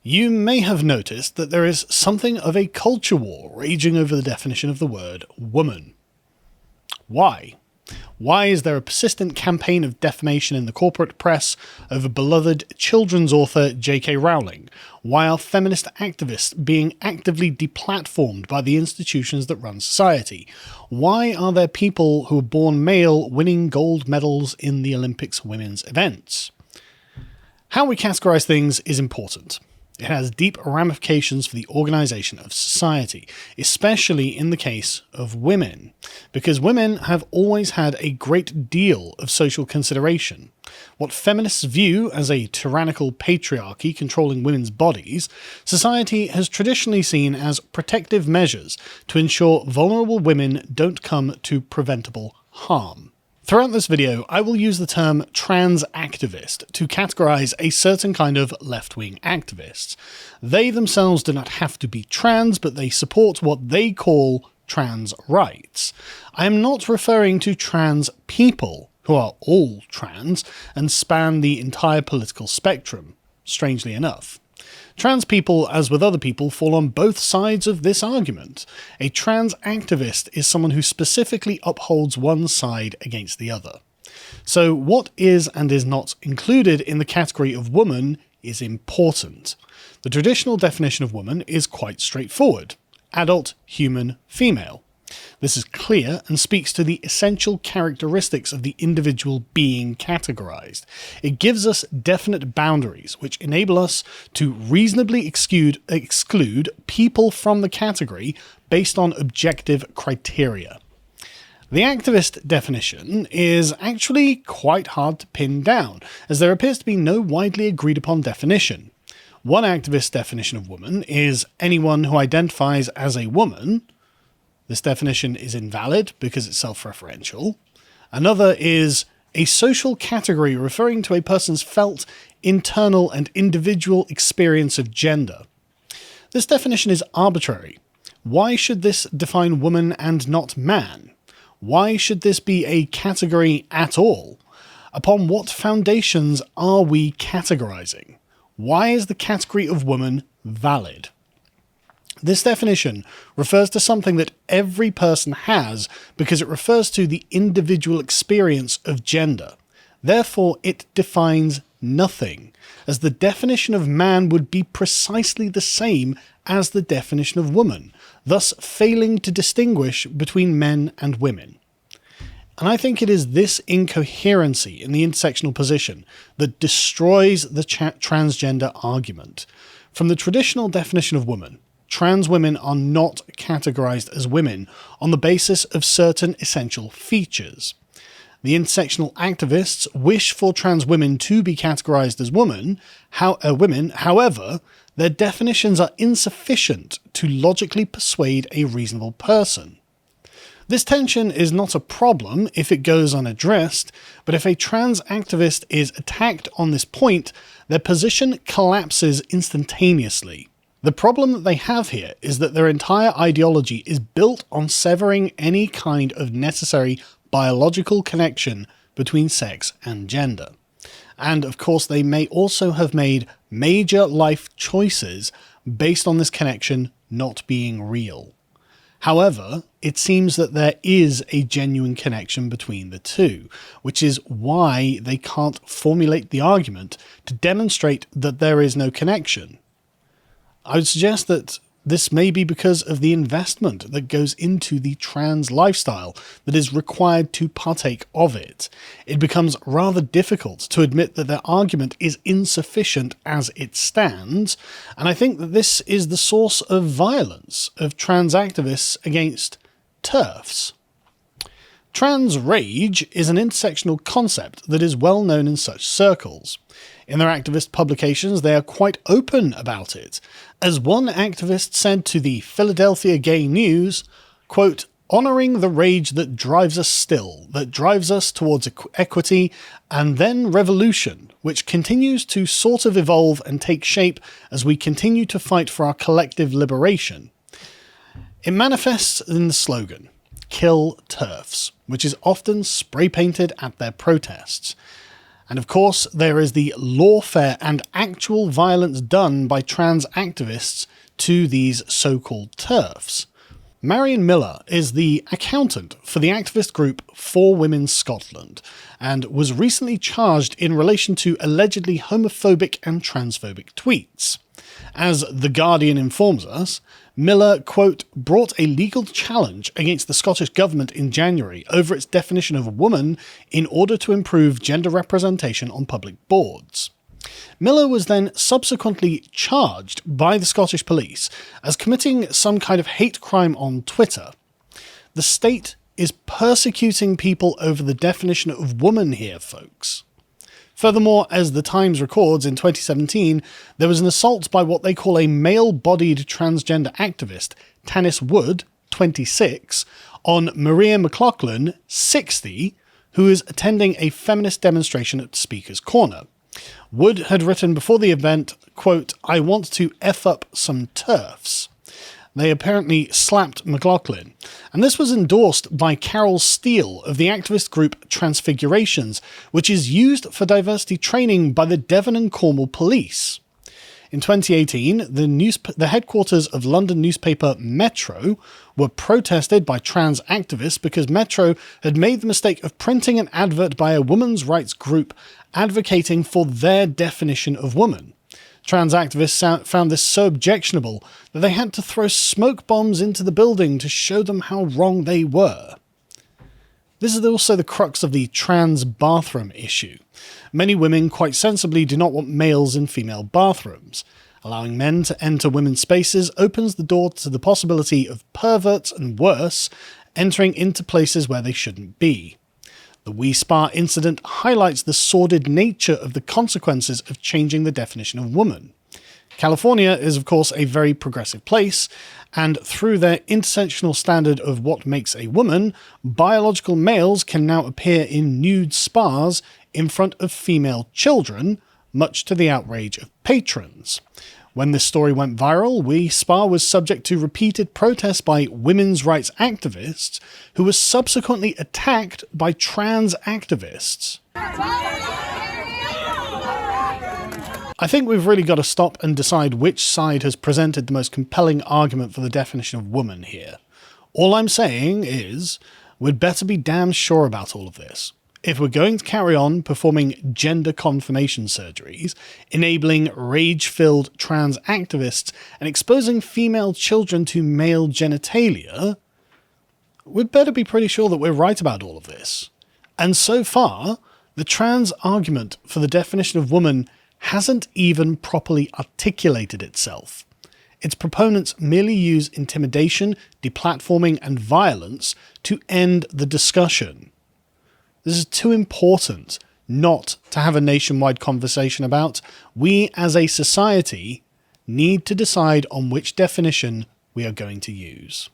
You may have noticed that there is something of a culture war raging over the definition of the word woman. Why? Why is there a persistent campaign of defamation in the corporate press over beloved children's author J.K. Rowling? Why are feminist activists being actively deplatformed by the institutions that run society? Why are there people who are born male winning gold medals in the Olympics women's events? How we categorize things is important. It has deep ramifications for the organisation of society, especially in the case of women, because women have always had a great deal of social consideration. What feminists view as a tyrannical patriarchy controlling women's bodies, society has traditionally seen as protective measures to ensure vulnerable women don't come to preventable harm. Throughout this video, I will use the term trans activist to categorize a certain kind of left-wing activists. They themselves do not have to be trans, but they support what they call trans rights. I am not referring to trans people, who are all trans and span the entire political spectrum, strangely enough. Trans people, as with other people, fall on both sides of this argument. A trans activist is someone who specifically upholds one side against the other. So what is and is not included in the category of woman is important. The traditional definition of woman is quite straightforward: adult, human, female. This is clear and speaks to the essential characteristics of the individual being categorized. It gives us definite boundaries, which enable us to reasonably exclude people from the category based on objective criteria. The activist definition is actually quite hard to pin down, as there appears to be no widely agreed upon definition. One activist definition of woman is anyone who identifies as a woman. This definition is invalid because it's self-referential. Another is a social category referring to a person's felt, internal, and individual experience of gender. This definition is arbitrary. Why should this define woman and not man? Why should this be a category at all? Upon what foundations are we categorizing? Why is the category of woman valid? This definition refers to something that every person has because it refers to the individual experience of gender. Therefore, it defines nothing, as the definition of man would be precisely the same as the definition of woman, thus failing to distinguish between men and women. And I think it is this incoherency in the intersectional position that destroys the transgender argument. From the traditional definition of woman, trans women are not categorized as women on the basis of certain essential features. The intersectional activists wish for trans women to be categorized as women, however, their definitions are insufficient to logically persuade a reasonable person. This tension is not a problem if it goes unaddressed, but if a trans activist is attacked on this point, their position collapses instantaneously. The problem that they have here is that their entire ideology is built on severing any kind of necessary biological connection between sex and gender. And of course, they may also have made major life choices based on this connection not being real. However, it seems that there is a genuine connection between the two, which is why they can't formulate the argument to demonstrate that there is no connection. I would suggest that this may be because of the investment that goes into the trans lifestyle that is required to partake of it. It becomes rather difficult to admit that their argument is insufficient as it stands, and I think that this is the source of violence of trans activists against TERFs. Trans rage is an intersectional concept that is well known in such circles. In their activist publications, they are quite open about it. As one activist said to the Philadelphia Gay News, quote, "Honouring the rage that drives us still, that drives us towards equity, and then revolution, which continues to sort of evolve and take shape as we continue to fight for our collective liberation." It manifests in the slogan, "Kill TERFs," which is often spray-painted at their protests. And of course, there is the lawfare and actual violence done by trans activists to these so-called TERFs. Marion Miller is the accountant for the activist group For Women Scotland, and was recently charged in relation to allegedly homophobic and transphobic tweets. As The Guardian informs us, Miller, quote, brought a legal challenge against the Scottish Government in January over its definition of woman in order to improve gender representation on public boards. Miller was then subsequently charged by the Scottish police as committing some kind of hate crime on Twitter. The state is persecuting people over the definition of woman here, folks. Furthermore, as The Times records, in 2017, there was an assault by what they call a male-bodied transgender activist, Tanis Wood, 26, on Maria McLaughlin, 60, who is attending a feminist demonstration at Speaker's Corner. Wood had written before the event, quote, I want to F up some TERFs. They apparently slapped McLaughlin, and this was endorsed by Carol Steele of the activist group Transfigurations, which is used for diversity training by the Devon and Cornwall Police. In 2018, the headquarters of London newspaper Metro were protested by trans activists because Metro had made the mistake of printing an advert by a women's rights group advocating for their definition of woman. Trans activists found this so objectionable that they had to throw smoke bombs into the building to show them how wrong they were. This is also the crux of the trans bathroom issue. Many women quite sensibly do not want males in female bathrooms. Allowing men to enter women's spaces opens the door to the possibility of perverts and worse entering into places where they shouldn't be. The Wi Spa incident highlights the sordid nature of the consequences of changing the definition of woman. California is, of course, a very progressive place, and through their intersectional standard of what makes a woman, biological males can now appear in nude spas in front of female children, much to the outrage of patrons. When this story went viral, Wi Spa was subject to repeated protests by women's rights activists, who were subsequently attacked by trans activists. I think we've really got to stop and decide which side has presented the most compelling argument for the definition of woman here. All I'm saying is, we'd better be damn sure about all of this. If we're going to carry on performing gender confirmation surgeries, enabling rage-filled trans activists, and exposing female children to male genitalia, we'd better be pretty sure that we're right about all of this. And so far, the trans argument for the definition of woman hasn't even properly articulated itself. Its proponents merely use intimidation, deplatforming, and violence to end the discussion. This is too important not to have a nationwide conversation about. We as a society need to decide on which definition we are going to use.